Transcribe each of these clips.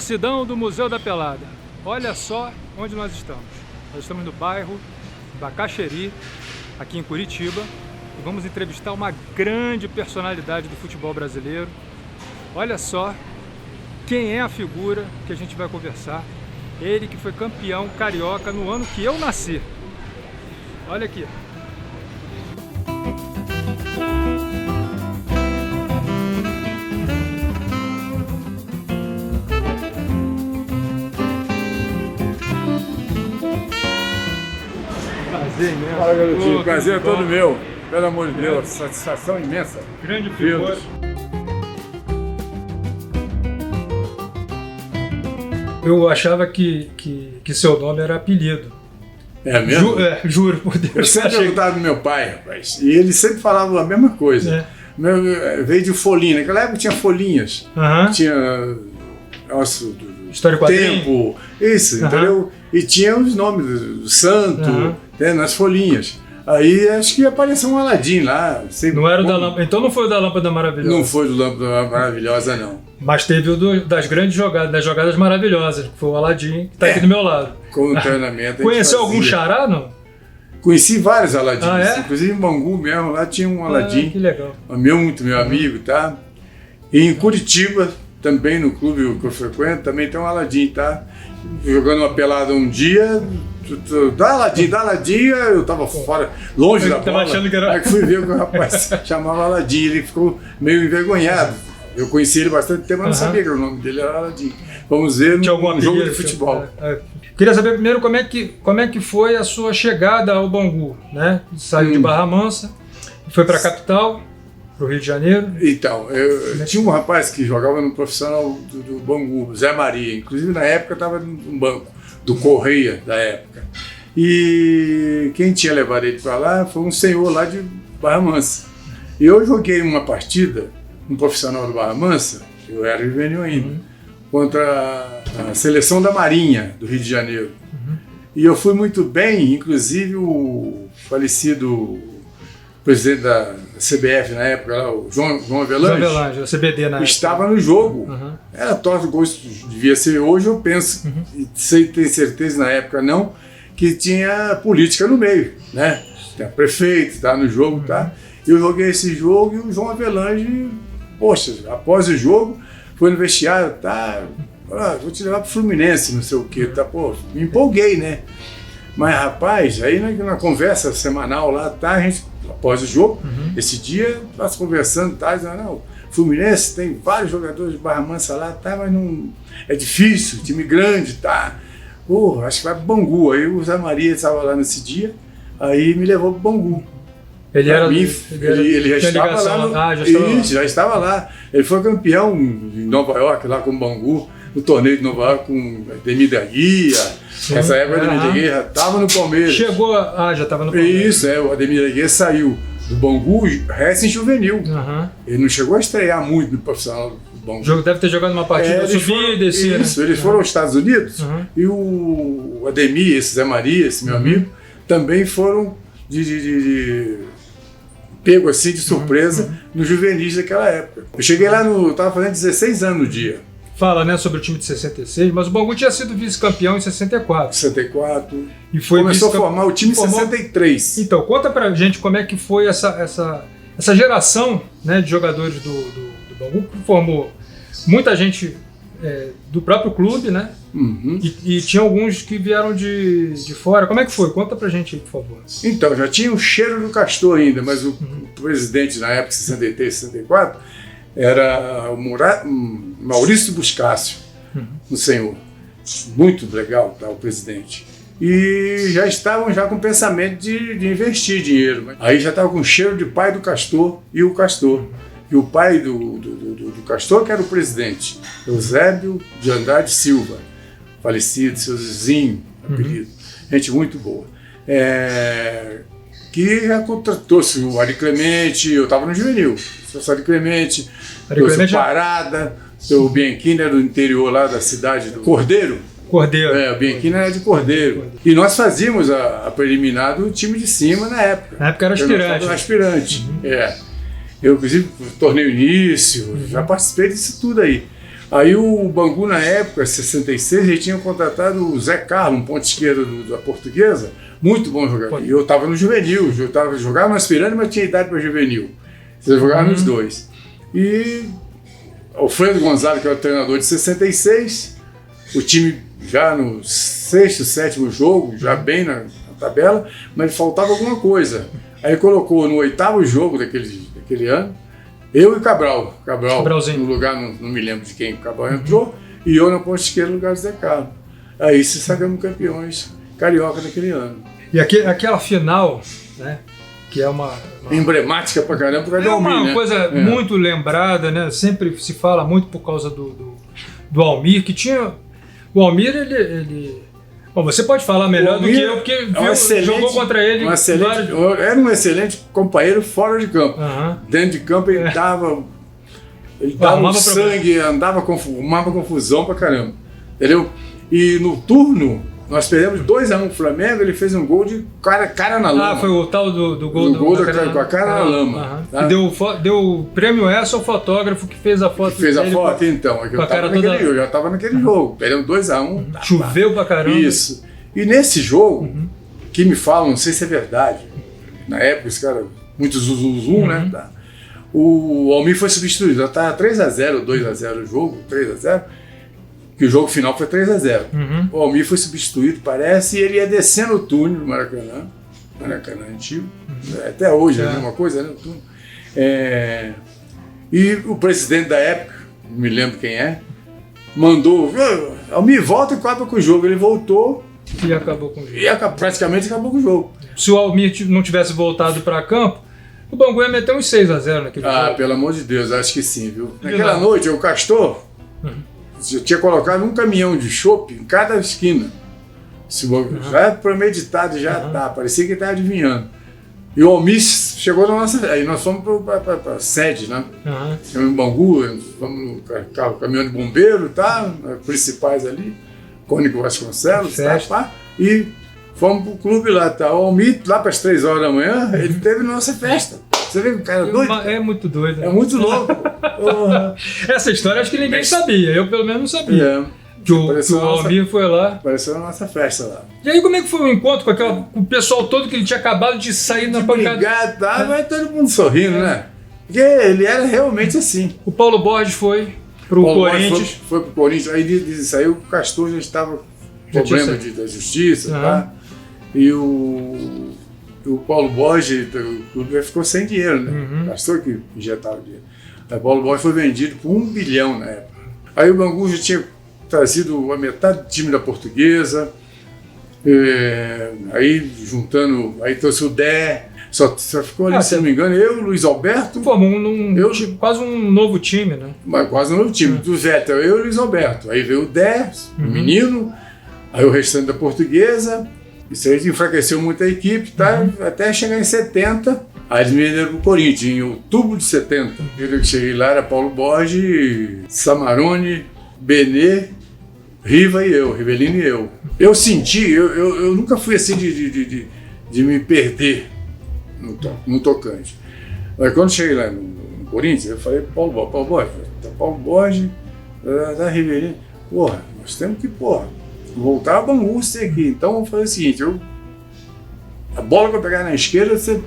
Torcidão do Museu da Pelada. Olha só onde nós estamos. Nós estamos no bairro Bacaxeri, aqui em Curitiba, e vamos entrevistar uma grande personalidade do futebol brasileiro. Olha só quem é a figura que a gente vai conversar. Ele que foi campeão carioca no ano que eu nasci. Olha aqui. Prazer imenso. Fala, garotinho. Prazer é todo meu. Pelo amor de Deus, satisfação imensa. Grande figura. Eu achava que seu nome era apelido. É mesmo? Juro por Deus. Eu sempre perguntava do meu pai, rapaz. E ele sempre falava a mesma coisa. Veio de folhinha. Naquela época tinha folhinhas. Tinha nosso História e tempo. Isso, entendeu? E tinha os nomes do santo, né, nas folhinhas. Aí acho que apareceu um Aladim lá. Não era o da lâmpada. Então não foi o da Lâmpada Maravilhosa. Não foi do Lâmpada Maravilhosa, não. Mas teve o das grandes jogadas, das jogadas maravilhosas, que foi o Aladim, que está aqui do meu lado. Com o treinamento. Conheceu algum xará, não? Conheci vários Aladins. Inclusive em Bangu mesmo, lá tinha um Aladim. Que legal. Meu amigo, tá? E em Curitiba, também no clube que eu frequento, também tem um Aladim, tá? Jogando uma pelada um dia, dá Aladim, eu tava fora, longe da bola. Achando que era... Aí fui ver que o rapaz chamava Aladim, ele ficou meio envergonhado. Eu conheci ele bastante tempo, mas não sabia que o nome dele era Aladim. Vamos ver num jogo de futebol. Queria saber primeiro como é que foi a sua chegada ao Bangu, né? Saiu de Barra Mansa, foi para a capital, para o Rio de Janeiro. Então, eu tinha um rapaz que jogava no profissional do Bangu, Zé Maria. Inclusive, na época, estava no banco do Correia da época. E quem tinha levado ele para lá foi um senhor lá de Barra Mansa. E eu joguei uma partida, um profissional do Barra Mansa, eu era juvenil ainda, contra a seleção da Marinha do Rio de Janeiro. E eu fui muito bem, inclusive o falecido presidente da CBF na época, lá, o João Avelange, o CBD na época, estava no jogo. Era torta do gosto, devia ser hoje, eu penso, e sem ter certeza na época não, que tinha política no meio, né? Tinha prefeito, tá no jogo, tá? Eu joguei esse jogo e o João Avelange, poxa, após o jogo, foi no vestiário, tá? Vou te levar pro Fluminense, não sei o quê, tá? Pô, me empolguei, né? Mas, rapaz, aí na conversa semanal lá, tá? A gente, após o jogo, esse dia, nós conversando, tá? Não, Fluminense tem vários jogadores de Barra Mansa lá, tá? Mas não, é difícil, time grande, tá? Pô, acho que vai pro Bangu. Aí o Zé Maria estava lá nesse dia, aí me levou pro Bangu. Ele já estava lá. Já estava lá. Ele foi campeão em Nova York, lá com o Bangu, no torneio de Nova York com Ademir da Guia. Nessa época, o Ademir da Guia já estava no Palmeiras. Já estava no Palmeiras. Isso, o Ademir da Guia saiu do Bangu recém-juvenil. Ele não chegou a estrear muito no profissional do Bangu. O jogo deve ter jogado uma partida subir e descer. Isso, eles foram aos Estados Unidos e o Ademir, esse Zé Maria, esse meu amigo, também foram pego assim de surpresa no juvenis daquela época. Eu cheguei lá, estava fazendo 16 anos no dia. Fala, né, sobre o time de 66, mas o Bangu tinha sido vice-campeão em 64. 64. E foi começou a formar o time em 63. Então, conta pra gente como é que foi essa geração, né, de jogadores do Bangu, que formou muita gente do próprio clube, né? E tinha alguns que vieram de fora. Como é que foi? Conta pra gente aí, por favor. Então, já tinha o cheiro do Castor ainda, mas o presidente na época, 63, 64, era o Maurício Buscácio, um senhor. Muito legal, tá, o presidente. E já estavam com o pensamento de investir dinheiro. Aí já estava com o cheiro de pai do Castor e o Castor. E o pai do Castor, que era o presidente, Eusébio de Andrade Silva, falecido, seu Zizinho, apelido. Gente muito boa. Que já contratou-se o Ari Clemente, eu estava no juvenil, o Ari Clemente, o Parada, o Bianchini era do interior lá da cidade do Cordeiro. O Bianchini era de Cordeiro. E nós fazíamos a preliminar do time de cima na época. Na época era aspirante. Eu, inclusive, torneio início, já participei disso tudo aí. Aí o Bangu, na época, 66, ele tinha contratado o Zé Carlos, um ponto esquerdo da Portuguesa, muito bom jogador. E eu estava no juvenil, jogava no aspirante, mas tinha idade para juvenil. Você jogava nos dois. E o Alfredo Gonzalez, que é o treinador de 66, o time já no 6º, 7º jogo, já bem na tabela, mas faltava alguma coisa. Aí colocou no 8º jogo daquele ano, eu e Cabral no lugar, não me lembro de quem o Cabral entrou, e eu na ponta esquerda no lugar do Zé Carlos. Aí se sacamos campeões carioca naquele ano. E aquela final, né, que é uma emblemática pra caramba, por causa do Almir, uma coisa muito lembrada, né? Sempre se fala muito por causa do Almir, que tinha... O Almir, ele... Bom, você pode falar melhor do que eu, porque jogou contra ele. Era um excelente companheiro fora de campo. Dentro de campo ele dava um sangue, arrumava confusão pra caramba. Entendeu? E no turno, nós perdemos 2-1 o Flamengo, ele fez um gol de cara na lama. Foi o tal do gol com a cara na lama. Tá? Deu o prêmio essa ao fotógrafo que fez a foto. Que fez a foto, então. Eu já estava naquele jogo. Perdemos 2-1. Choveu pra caramba. Isso. E nesse jogo, que me falam, não sei se é verdade, na época esse cara, muito zuzuzum, né? Tá? O Almir foi substituído. Já estava 3-0, 2-0 o jogo, 3-0. Que o jogo final foi 3-0. O Almir foi substituído, parece, e ele ia descendo o túnel do Maracanã antigo, até hoje é a mesma coisa, né? O túnel. E o presidente da época, não me lembro quem é, mandou, Almir, volta e acaba com o jogo. Ele voltou e acabou com o jogo. E praticamente acabou com o jogo. Se o Almir não tivesse voltado para campo, o Bangu ia meter uns 6-0 naquele jogo. Ah, pelo amor de Deus, acho que sim, viu? Naquela noite, o Castor... Eu tinha colocado um caminhão de chopp em cada esquina. Já premeditado, parecia que estava adivinhando. E o Almir chegou na nossa... Aí nós fomos para a sede, né? Em Bangu, fomos no caminhão de bombeiro, tá? Principais ali, Cônigo Vasconcelos, e fomos para o clube lá. Tá? O Almir, lá para as 3 horas da manhã, ele teve nossa festa. Você vê que o cara é doido? É muito doido. É muito louco. Essa história acho que ninguém sabia. Eu pelo menos não sabia. Que o Almir foi lá. Apareceu na nossa festa lá. E aí como é que foi o encontro com o pessoal todo que ele tinha acabado de sair na pancada? Vai todo mundo sorrindo, né? Porque ele era realmente assim. O Paulo Borges foi pro Corinthians. Foi pro Corinthians. Aí saiu, o Castor já estava com problema da justiça, tá? E o Paulo Borges, o clube ficou sem dinheiro, né? Castor que injetava dinheiro. Aí o Paulo Borges foi vendido por 1 bilhão na época. Aí o Bangu já tinha trazido a metade do time da Portuguesa, aí juntando, aí trouxe o Dé, só ficou ali, se não me engano, eu, Luiz Alberto. Formou quase um novo time, né? Quase um novo time, do Vettel, eu e Luiz Alberto. Aí veio o Dé, o menino, aí o restante da Portuguesa. Isso aí enfraqueceu muito a equipe, tá? Até chegar em 70, aí eles me venderam pro Corinthians, em outubro de 70. Eu cheguei lá, era Paulo Borges, Samarone, Benê, Riva e eu, Rivelino e eu. Eu senti, eu nunca fui assim de me perder no tocante. Mas quando cheguei lá no Corinthians, eu falei, Paulo Borges, da Rivelino, porra, nós temos que, voltar a Bangu aqui. Então vamos fazer o seguinte, a bola que eu pegar na esquerda, você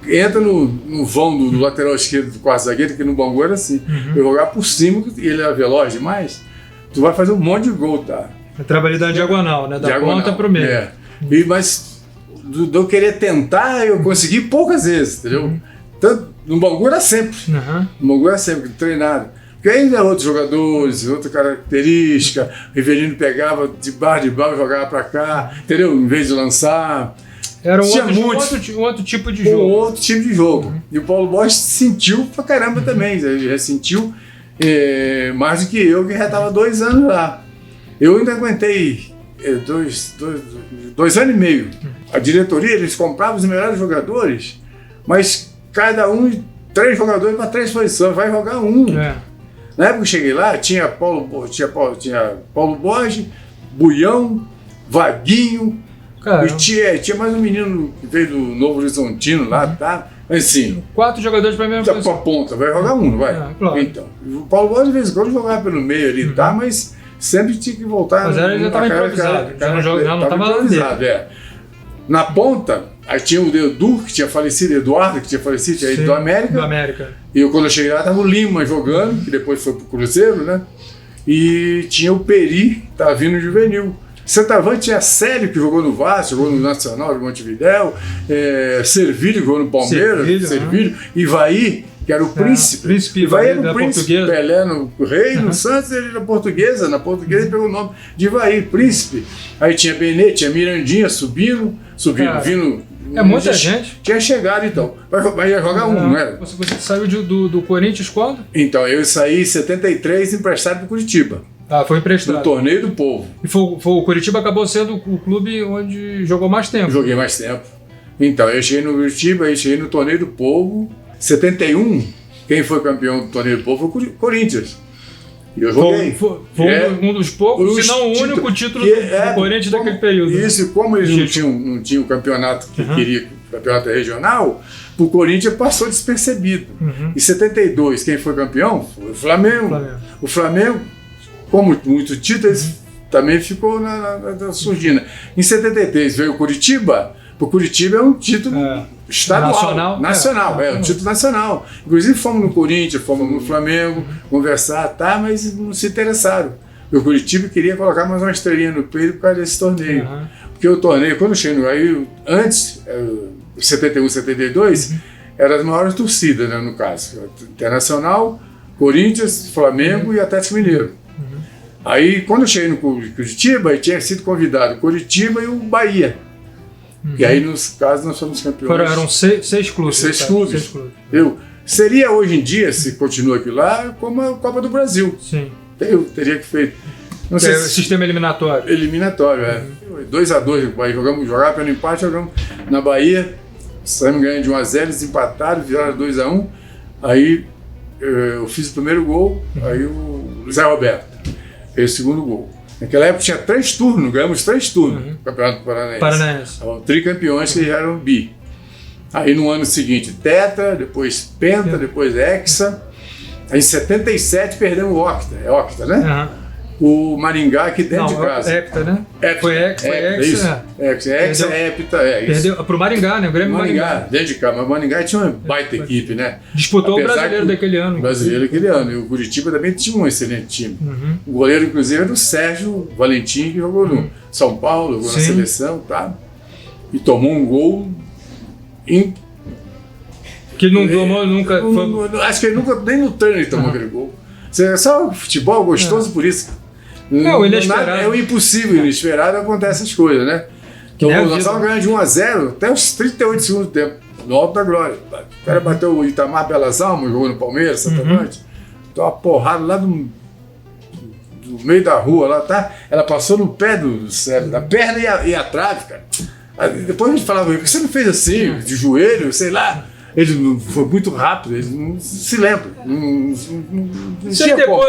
entra no vão do lateral esquerdo do quarto zagueiro, que no Bangu era assim. Eu jogar por cima, e ele era veloz demais, tu vai fazer um monte de gol, tá? É trabalho da diagonal, né? Da ponta pro meio. Mas de eu querer tentar, eu consegui poucas vezes, entendeu? Tanto, no Bangu era sempre. No Bangu era sempre, treinado. Porque ainda outros jogadores, outra característica, o Rivelino pegava de barra e jogava pra cá, entendeu? Em vez de lançar. Era um outro tipo de jogo. Um outro tipo de jogo. E o Paulo Borges sentiu pra caramba também. Ele já sentiu mais do que eu, que já estava 2 anos lá. Eu ainda aguentei 2 anos e meio. A diretoria, eles compravam os melhores jogadores, mas cada 3 jogadores para 3 posições, vai jogar um. Na época que eu cheguei lá, tinha Paulo Borges, Buião, Vaguinho, e tinha mais um menino que veio do Novo Horizontino lá, tá? Assim, 4 jogadores para a mesma pra posição. ponta, vai jogar um, não vai? Claro. Então, o Paulo Bosa, de vez em quando, jogava pelo meio ali, tá? Mas sempre tinha que voltar. Mas ele já estava improvisado, já não estava lá improvisado, Na ponta, aí tinha o Edu, que tinha falecido, Eduardo, que tinha falecido, tinha ido do América. Do América. E quando eu cheguei lá, estava o Lima jogando, que depois foi pro Cruzeiro, né? E tinha o Peri, que estava vindo juvenil. Centroavante tinha Célio, que jogou no Vasco, jogou no Nacional de Montevidéu, Servilho, que jogou no Palmeiras, Servilho, Ivaí, que era o príncipe. Ivaí era o príncipe. Portuguesa. Pelé no Rei, no Santos, ele era portuguesa. Na portuguesa ele pegou o nome de Ivaí, príncipe. Aí tinha Benê, tinha Mirandinha subindo, vindo. Muita gente. Tinha chegado então. Mas ia jogar um, não era? Você saiu do Corinthians quando? Então, eu saí em 73 emprestado para Curitiba. Foi emprestado. No Torneio do Povo. E o Curitiba acabou sendo o clube onde jogou mais tempo. Joguei mais tempo. Então, eu cheguei no Curitiba, aí cheguei no Torneio do Povo. 71, quem foi campeão do Torneio do Povo foi o Corinthians. E eu joguei. Foi um dos poucos, se não o único título do Corinthians daquele período. Isso, como eles não tinham o campeonato que queria, o campeonato regional, o Corinthians passou despercebido. Em 72, quem foi campeão foi o Flamengo. O Flamengo, como muito título, também ficou na surdina. Em 73 veio o Curitiba. O Curitiba é um título estadual, nacional, um título nacional. Inclusive fomos no Corinthians, fomos no Flamengo, conversar, mas não se interessaram. O Curitiba queria colocar mais uma estrelinha no peito por causa desse torneio. Porque o torneio, quando eu cheguei no Rio, antes, 71, 72, eram as maiores torcidas, né, no caso. Internacional, Corinthians, Flamengo e Atlético Mineiro. Aí, quando eu cheguei no Curitiba, eu tinha sido convidado o Curitiba e o Bahia. E aí, nos casos, nós fomos campeões. Eram 6 clubes. 6 clubes. Seria hoje em dia, se continua aquilo lá, como a Copa do Brasil. Sim. Eu teria que feito. Não sei sistema eliminatório. Eliminatório, 2-2, o Bahia jogava pelo empate, jogamos na Bahia, saímos ganhando de 1-0, eles empataram, viraram 2-1. Aí eu fiz o primeiro gol, aí o Zé Roberto fez o segundo gol. Naquela época tinha 3 turnos, ganhamos 3 turnos no Campeonato Paranaense. Tricampeões que já eram bi. Aí no ano seguinte, tetra, depois penta, depois hexa. Aí em 77 perdemos o octa. É octa, né? O Maringá aqui dentro de casa. Hepta, né? Foi hexa. Hexa, hepta, perdeu pro Maringá, né? O Grêmio Maringá. Dentro de casa. Mas o Maringá tinha uma baita equipe, né? Disputou o brasileiro daquele ano. O brasileiro daquele ano. E o Curitiba também tinha um excelente time. O goleiro, inclusive, era o Sérgio Valentim, que jogou no São Paulo, jogou na seleção, tá? E tomou um gol que não tomou nunca. Acho que ele nunca, nem no treino ele tomou aquele gol. Só o futebol gostoso por isso. O inesperado. É o impossível, inesperado, acontece essas coisas, né? Então, nós estávamos ganhando de 1-0 até os 38 do segundo tempo, no alto da glória. O cara bateu o Itamar Belas Almas, jogou no Palmeiras, Santavante. Então, uma porrada lá do meio da rua, lá, tá? Ela passou no pé do Sérgio, da perna e a trave, cara. Aí, depois a gente falava, por que você não fez assim, de joelho, sei lá? Ele foi muito rápido, ele não se lembra.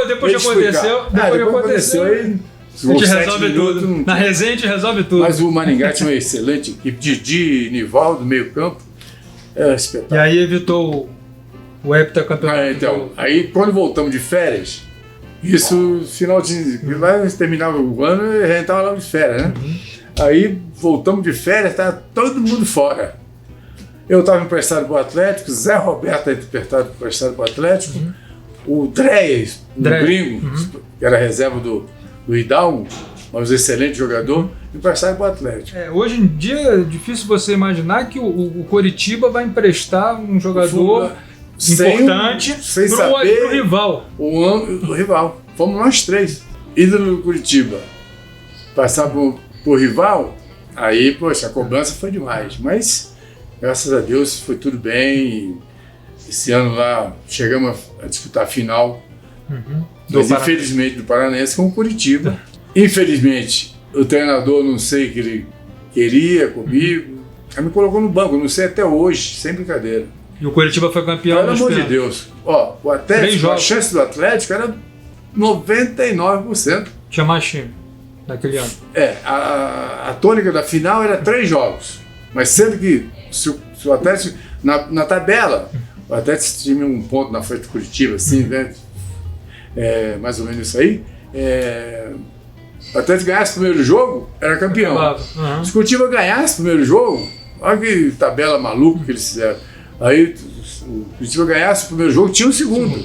Depois que aconteceu, aí, a gente resolve tudo. Na resenha a gente resolve tudo. Mas o Maringá tinha uma excelente equipe, Didi, Nivaldo, meio campo. Era espetáculo. E aí evitou o heptacampeonato. Então, aí quando voltamos de férias, isso, final de. Lá terminava o ano e a gente estava lá de férias, né? Aí voltamos de férias, estava todo mundo fora. Eu estava emprestado para o Atlético, Zé Roberto emprestado para o Atlético, o Dreias, o gringo, que era reserva do Hidalgo, mas um excelente jogador, emprestado para o Atlético. Hoje em dia é difícil você imaginar que o Coritiba vai emprestar um jogador importante para o rival. O rival. Fomos nós 3. Ídolo do Curitiba. Passar por rival, aí, poxa, a cobrança foi demais. Mas, graças a Deus, foi tudo bem. Esse ano lá, chegamos a disputar a final. Mas, infelizmente, do Paranaense com o Curitiba. Infelizmente, o treinador, não sei o que ele queria comigo, me colocou no banco, não sei até hoje, sem brincadeira. E o Curitiba foi campeão. Pelo amor de Deus. Ó, o Atlético, a chance do Atlético era 99%. Tinha mais time naquele ano. A tônica da final era 3 jogos. Mas sendo que se o o Atlético, na tabela, o Atlético tinha um ponto na frente do Curitiba, assim, né? Mais ou menos isso aí. O Atlético ganhasse o primeiro jogo, era campeão. Se o Curitiba ganhasse o primeiro jogo, olha que tabela maluca que eles fizeram. Aí o Curitiba ganhasse o primeiro jogo, tinha o segundo.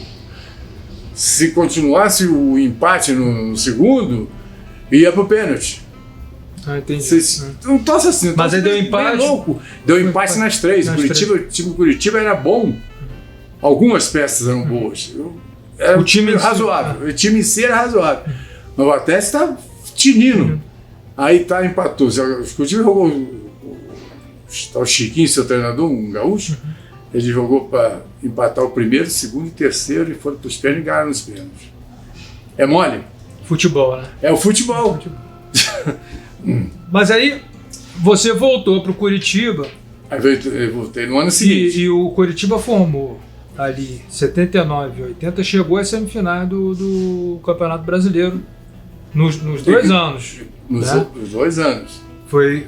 Se continuasse o empate no segundo, ia pro pênalti. Entendi. Não torce assim. Mas aí deu empate. Louco. Deu empate nas três. O time Curitiba era bom. Algumas peças eram boas. Era o time razoável. O time em si era razoável. Mas o Atlético está tinindo. Aí empatou. O Curitiba jogou o Chiquinho, seu treinador, um gaúcho. Ele jogou para empatar o primeiro, segundo e terceiro e foram para os pênaltis e ganharam os pênaltis. É mole? Futebol, né? É o futebol. Mas aí você voltou para o Curitiba. Aí eu voltei no ano seguinte. E o Curitiba formou ali 79 e 80, chegou às semifinais do Campeonato Brasileiro nos 2 anos. Nos 2 anos. Foi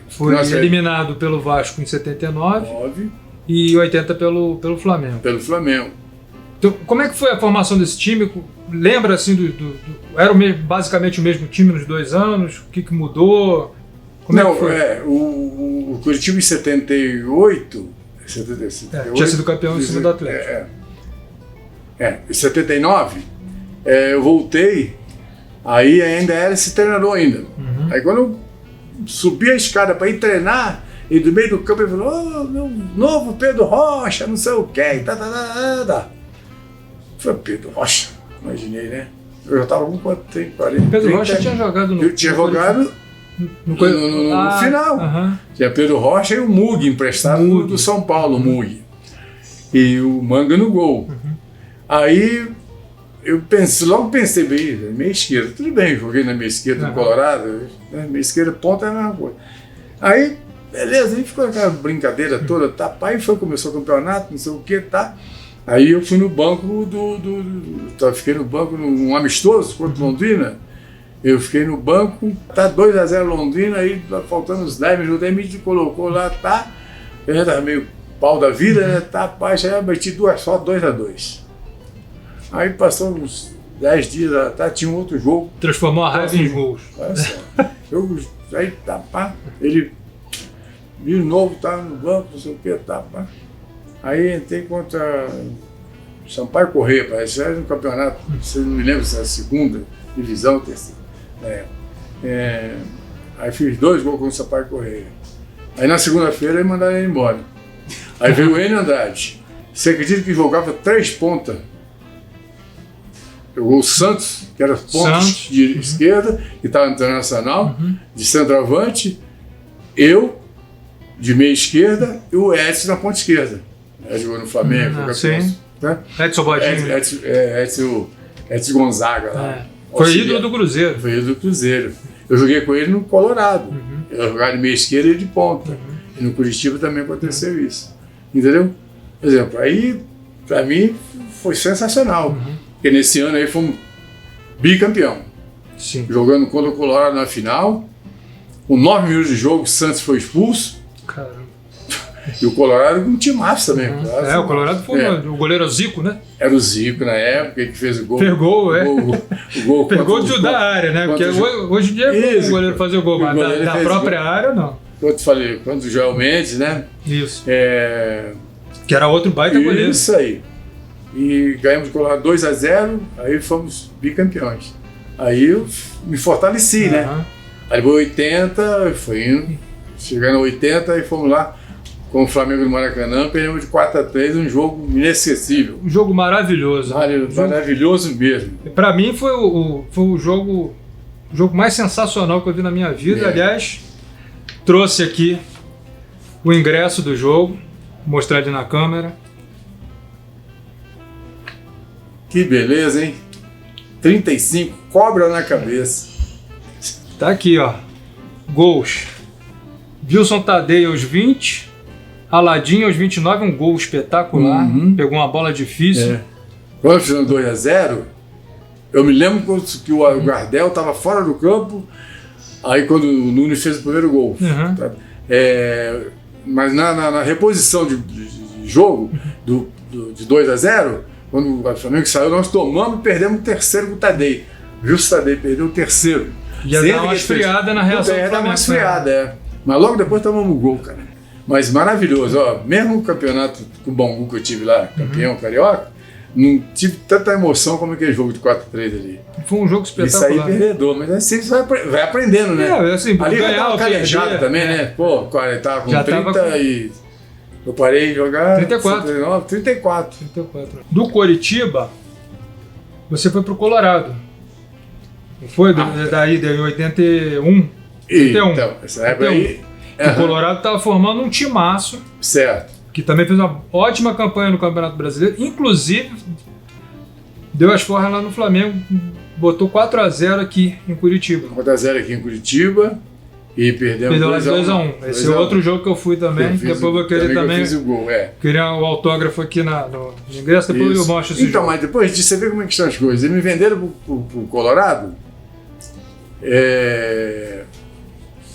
eliminado pelo Vasco em 79 e 80 pelo Flamengo. Pelo Flamengo. Então, como é que foi a formação desse time? Lembra assim era basicamente o mesmo time nos 2 anos? O que mudou? Como é que foi? O Curitiba em 78 tinha sido campeão em cima do Atlético. Em 79 eu voltei, aí ainda era esse treinador ainda. Aí quando eu subi a escada para ir treinar, e do meio do campo ele falou: meu novo Pedro Rocha, não sei o que, Foi Pedro Rocha, imaginei, né? Eu já estava com quanto tempo? 40, Pedro Rocha tinha jogado no... Eu tinha jogado no final. Tinha Pedro Rocha e o Mug emprestado do São Paulo, o Mug. E o Manga no gol. Aí eu logo pensei, bem, meia esquerda, tudo bem, joguei na meia esquerda no Colorado, né? Meia esquerda, ponta é a mesma coisa. Aí, beleza, aí ficou aquela brincadeira toda, aí começou o campeonato, não sei o que, Aí eu fui no banco fiquei no banco num amistoso contra Londrina. Eu fiquei no banco, 2-0 Londrina, aí faltando uns 10 minutos, aí me colocou lá, eu já tava meio pau da vida, né, já meti só 2-2. Aí passou uns 10 dias, tinha um outro jogo. Transformou a raiva em gols. Olha só. Aí ele de novo, no banco, não sei o que, Aí entrei contra Sampaio Corrêa, parece, era no campeonato, você não me lembra se era a segunda divisão, terceira. Aí fiz 2 gols contra o Sampaio Corrêa. Aí na segunda-feira eles mandaram ele embora. Aí veio o Enio Andrade. Você acredita que jogava 3 pontas? Jogou o Santos, que era ponta de esquerda, que estava no Internacional, de centroavante, eu de meia esquerda e o Edson na ponta esquerda. Ele jogou no Flamengo, né? Edson Bodinho. Edson Gonzaga lá. Foi ídolo do Cruzeiro. Foi ídolo do Cruzeiro. Eu joguei com ele no Colorado. Eu jogava de meia esquerda e de ponta. E no Curitiba também aconteceu isso. Entendeu? Por exemplo, aí pra mim foi sensacional. Porque nesse ano aí fomos bicampeão. Sim. Jogando contra o Colorado na final. Com 9 minutos de jogo, o Santos foi expulso. Caramba. E o Colorado com um timaço também. O Colorado foi o goleiro Zico, né? Era o Zico na época, que fez o gol. Pegou, o gol pegou da área, né? Porque hoje em dia o goleiro fazer o gol, mas da própria área, não. Eu te falei, quando o Joel Mendes, né? Isso. Que era outro baita goleiro. Isso aí. E ganhamos o Colorado 2-0, aí fomos bicampeões. Aí eu me fortaleci, né? Aí foi 80, foi indo, chegando a 80 e fomos lá com o Flamengo no Maracanã, perdemos de 4-3, um jogo inesquecível. Um jogo maravilhoso. Maravilhoso mesmo. Para mim foi o jogo mais sensacional que eu vi na minha vida. Aliás, trouxe aqui o ingresso do jogo, vou mostrar ali na câmera. Que beleza, hein? 35, cobra na cabeça. Tá aqui, ó. Gols. Wilson Tadei aos 20, Aladim aos 29, um gol espetacular. Pegou uma bola difícil. Quando fizemos 2-0, eu me lembro que o Gardel estava fora do campo, aí quando o Nunes fez o primeiro gol. mas na reposição de jogo de 2-0, quando o Flamengo saiu, nós tomamos e perdemos o terceiro com o Tadei. Justo o Tadei perdeu o terceiro. Já dá uma esfriada na reação do Flamengo. Dá uma esfriada, Mas logo depois tomamos o gol, cara. Mas maravilhoso, ó. Mesmo o campeonato com o Bangu que eu tive lá, campeão carioca, não tive tanta emoção como aquele jogo de 4-3 ali. Foi um jogo espetacular. Isso aí perdedor, mas assim você vai aprendendo, né? Assim, ali já tava calejado também, né? Pô, cara, tava com 30 e... Eu parei de jogar... 34. 34. Do Coritiba, você foi pro Colorado. Não foi? Daí, em 81. 81. Então, essa época aí... O Colorado estava formando um timaço. Certo. Que também fez uma ótima campanha no Campeonato Brasileiro. Inclusive, deu as forras lá no Flamengo. Botou 4-0 aqui em Curitiba. 4-0 aqui em Curitiba. E perdemos 2-1. Esse é outro jogo que eu fui também. Depois eu vou querer também. Eu fiz o gol, Queria o autógrafo aqui no ingresso. Depois eu mostro esse jogo. Então, mas depois disso, você vê como é que estão as coisas. Eles me venderam pro Colorado.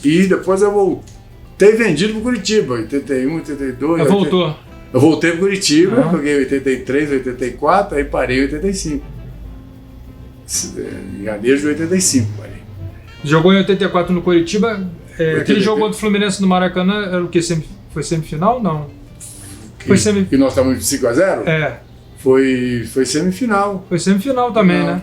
E depois eu voltei vendido pro Curitiba. 81, 82. Voltou. Eu voltei pro Curitiba. Joguei 83, 84. Aí parei em 85. Em janeiro de 85 parei. Jogou em 84 no Coritiba. Aquele jogo contra o Fluminense no Maracanã era o que? Foi semifinal? Não. Que nós estávamos 5-0? Foi semifinal. Foi semifinal também, né?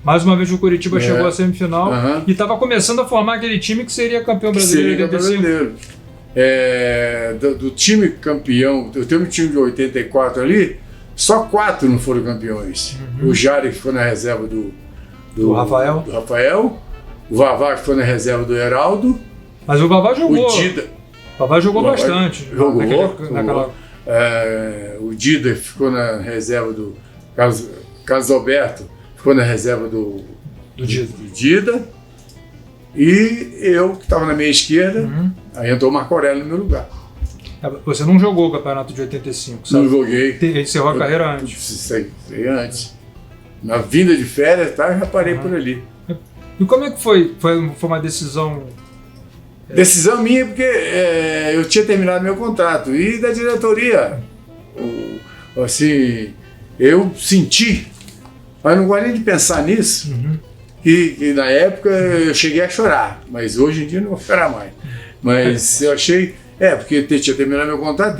Mais uma vez o Coritiba chegou à semifinal e estava começando a formar aquele time que seria campeão brasileiro em 85. Do time campeão, eu tenho um time de 84 ali, só 4 não foram campeões. O Jari, que ficou na reserva do Rafael. O Vavá, que ficou na reserva do Heraldo. Mas o Vavá jogou. O Dida. O Vavá jogou bastante. Jogou. Naquela... o Dida ficou na reserva do Carlos Alberto, ficou na reserva do Dida. E eu, que estava na minha esquerda, aí entrou o Marco Aurélio no meu lugar. Você não jogou o campeonato de 85, sabe? Não joguei. Ele encerrou a carreira antes. Sei antes. Na vinda de férias, eu já parei por ali. E como é que foi? Foi uma decisão... Decisão minha porque eu tinha terminado meu contrato. E da diretoria, assim, eu senti, mas não gosto nem de pensar nisso, que na época eu cheguei a chorar, mas hoje em dia não vou chorar mais. Mas eu achei, porque tinha terminado meu contrato,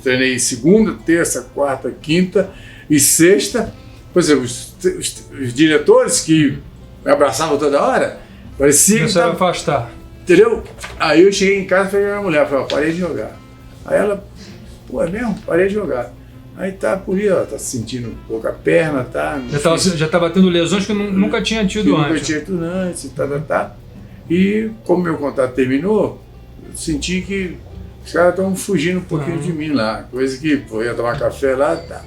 treinei segunda, terça, quarta, quinta e sexta. Por exemplo, os diretores que me abraçavam toda hora, parecia que tava... afastar. Entendeu? Aí eu cheguei em casa e falei pra minha mulher, parei de jogar. Aí ela, é mesmo? Parei de jogar. Aí tá por aí, tá sentindo pouca perna, tá... Já tava tendo lesões que nunca tinha tido antes. Nunca tinha tido antes, E como meu contrato terminou, eu senti que os caras estavam fugindo um pouquinho de mim lá. Coisa que, eu ia tomar café lá, tá.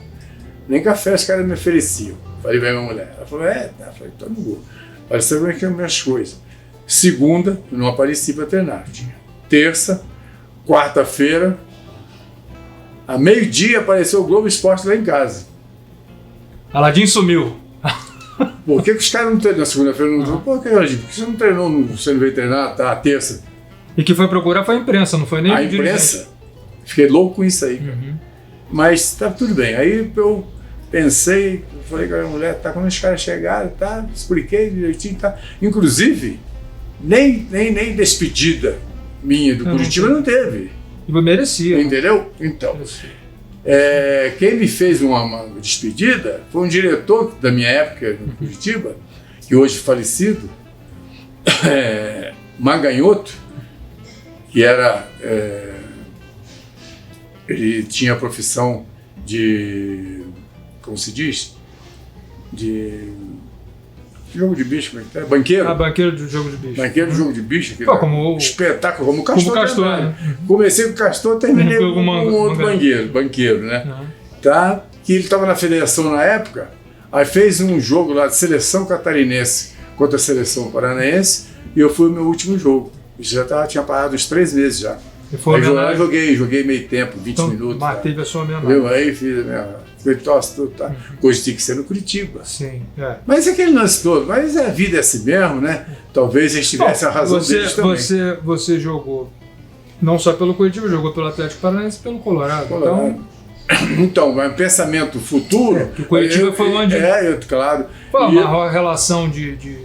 Nem café os caras me ofereciam. Falei pra minha mulher. Ela falou, Falei, tô no gol. Falei, sabe como é que é as minhas coisas? Segunda, eu não apareci para treinar. Terça, quarta-feira, a meio-dia apareceu o Globo Esporte lá em casa. Aladim sumiu. Por que os caras não treinam na segunda-feira? Por que você não treinou, você não veio treinar, tá? Terça. E que foi procurar foi a imprensa, não foi nem a imprensa? Fiquei louco com isso aí. Mas tá tudo bem. Aí eu pensei, falei com a minha mulher, quando os caras chegaram, expliquei direitinho, Inclusive, nem despedida minha do Curitiba não teve. E merecia. Entendeu? Então, quem me fez uma despedida foi um diretor da minha época no Curitiba, que hoje é falecido, Maganhoto, que era... ele tinha a profissão de... como se diz? De jogo de bicho, como é que é? Banqueiro? Banqueiro do jogo de bicho. Banqueiro do jogo de bicho. Como espetáculo, como o Castor. Como o Castor, né? Comecei com o Castor, terminei com um outro banqueiro, né? Que ele estava na federação na época, aí fez um jogo lá de seleção catarinense contra a seleção paranaense, e eu fui o meu último jogo. Já tinha parado uns 3 meses já. Aí joguei meio tempo, 20 minutos. Teve a sua homenagem. Aí fiz a minha... Coisa tinha que ser no Curitiba. Sim, Mas aquele lance todo, mas a vida é assim mesmo, né? Talvez eles tivessem a razão deles também. Você jogou não só pelo Curitiba, jogou pelo Atlético Paranaense e pelo Colorado. Então, um pensamento futuro... que o Curitiba foi onde... claro. Foi a maior relação de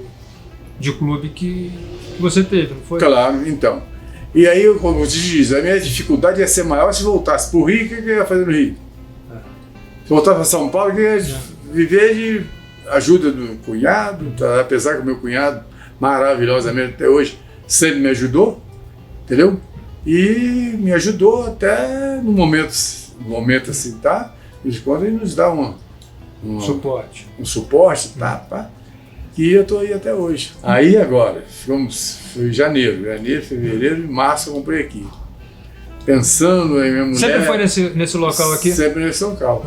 clube que você teve, não foi? Claro, então. E aí, como você diz, a minha dificuldade ia ser maior se voltasse para o Rio. O que eu ia fazer no Rio? Se voltasse para São Paulo, eu ia viver de ajuda do cunhado, tá? Apesar que o meu cunhado, maravilhosamente até hoje, sempre me ajudou, entendeu? E me ajudou até no momento assim, tá? De quando ele nos dá um suporte, tá? E eu tô aí até hoje. Aí agora, foi janeiro, fevereiro e março eu comprei aqui. Pensando em minha mulher... Sempre foi nesse local aqui? Sempre nesse local.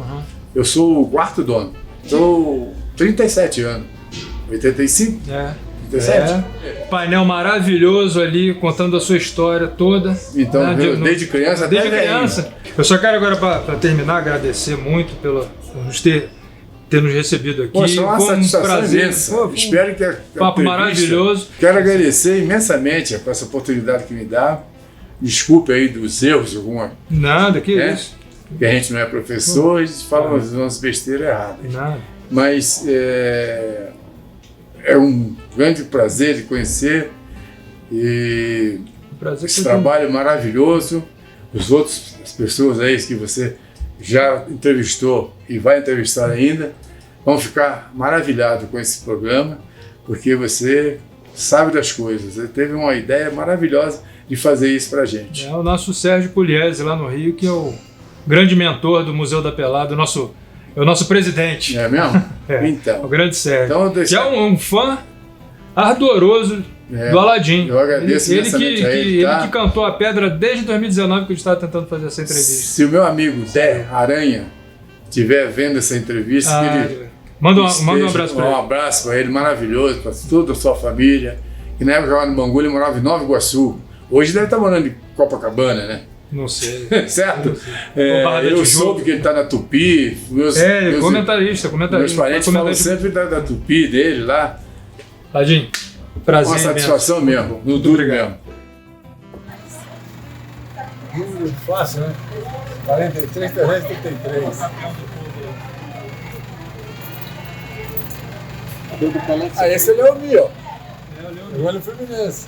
Eu sou o quarto dono. Estou 37 anos. 85? 37? Painel maravilhoso ali, contando a sua história toda. Então, desde criança até criança. Eu só quero agora, para terminar, agradecer muito por ter nos recebido aqui. Poxa, uma satisfação imensa. Espero que papo maravilhoso. Quero agradecer imensamente por essa oportunidade que me dá. Desculpe aí dos erros, Nada, que isso. Que a gente não é professor e fala umas besteiras erradas. Nada. Mas é um grande prazer de conhecer e esse trabalho maravilhoso. As pessoas aí que você já entrevistou e vai entrevistar ainda, vão ficar maravilhados com esse programa, porque você sabe das coisas. Você teve uma ideia maravilhosa de fazer isso pra gente. É o nosso Sérgio Pugliese lá no Rio, que é o grande mentor do Museu da Pelada, é o nosso presidente. É mesmo? Então. O grande Sérgio. Então, que é um fã ardoroso do Aladim. Eu agradeço imensamente a ele. Ele que cantou a pedra desde 2019 que a gente estava tentando fazer essa entrevista. Se o meu amigo Dé Aranha estiver vendo essa entrevista, manda um abraço para ele. Um abraço para ele, maravilhoso, para toda a sua família. E na época jogava no Bangu, ele morava em Nova Iguaçu. Hoje deve estar morando em Copacabana, né? Não sei. Certo? Não sei. Eu soube que ele está na Tupi. Comentarista. Meus parentes falam sempre da Tupi dele lá. Aladim, prazer. Uma satisfação mesmo, no duro mesmo. Número fácil, né? 43, 333. Esse é o Leomi, ó. Jogou no Fluminense.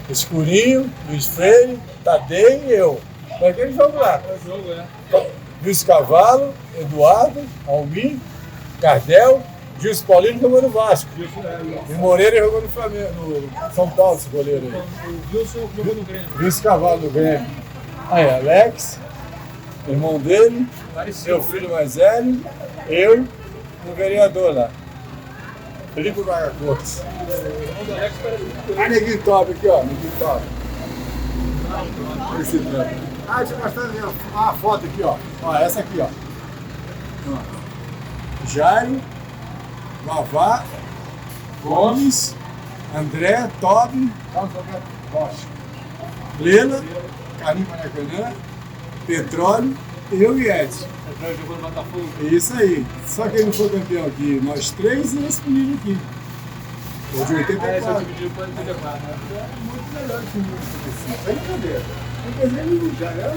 Escurinho, Luiz Freire, Tadei e eu. Foi aquele jogo lá. Luiz Cavalo, Eduardo, Almir, Cardel, Gilson Paulino jogou no Vasco. E Moreira jogou no Flamengo, no São Paulo, esse goleiro aí. O Wilson jogou no Grêmio. Luiz Cavalo no Grêmio. Aí, Alex, irmão dele, seu filho mais velho, eu, o vereador lá. Felipe Braga Cortes. Neguinho top aqui, ó. Neguinho top. Esse branco. Deixa eu mostrar uma foto aqui, ó. Ó, essa aqui, ó. Jairo, Vavá, Gomes, André, Tobi, Rocha, Lela, Carim Maracanã, Petróleo, eu e Edson. Petróleo jogou no Botafogo. É isso aí. Só que ele não foi campeão aqui. Nós três e esse menino aqui. O de 84. Esse outro menino foi 84. É muito melhor que o menino de 85. Vai entender. Não quer dizer ele já era.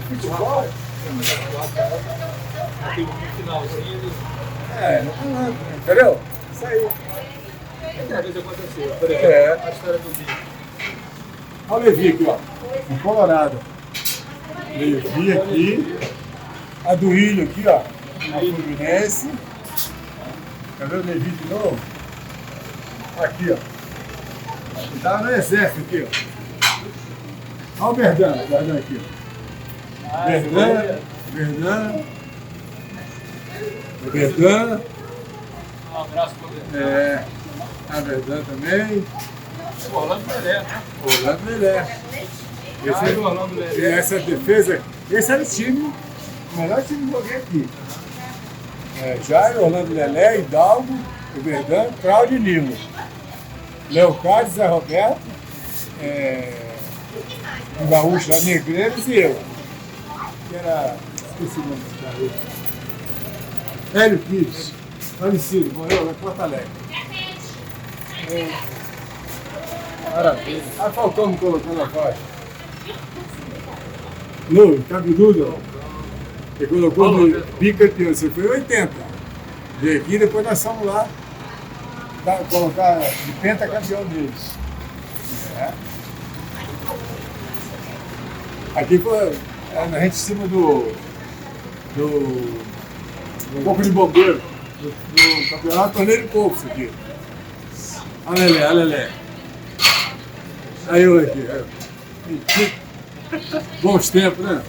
Futebol? Tem um finalzinho. Não tá nada, entendeu? Isso aí. Outra vez aconteceu. Por exemplo, a história do Vinho. Olha o Levi aqui, ó. Em Colorado. Levi aqui. A do Ilho aqui, ó. Na Fluminense. Quer ver o Levi de novo? Aqui, ó. Ele tava no exército aqui, ó. Olha o Verdão aqui, ó. Verdão. Um abraço para ele. A Verdão também. Orlando Lelé, né? Orlando Lelé. E essa defesa, esse era o time, o melhor time que joguei aqui. Jairo, Orlando Lelé, Hidalgo, Verdão, Cláudio e Lima. Leocádio, Zé Roberto, o Gaúcho lá, Negreiros e eu. Que era. Esqueci o nome desse garoto. Hélio Pires, falecido, morreu lá em Porto Alegre. Maravilha. Ah, faltou me colocar na faixa. No, cabeludo, ó. Ele colocou no bicampeão, você foi 80. Veio aqui, depois nós fomos lá colocar de pentacampeão deles. É. Aqui foi a gente em cima do Corpo de Bombeiro, do campeonato Torneio de Corpo aqui. Olha Lelé, olha Lelé. Aí eu aqui. Bons tempos, né?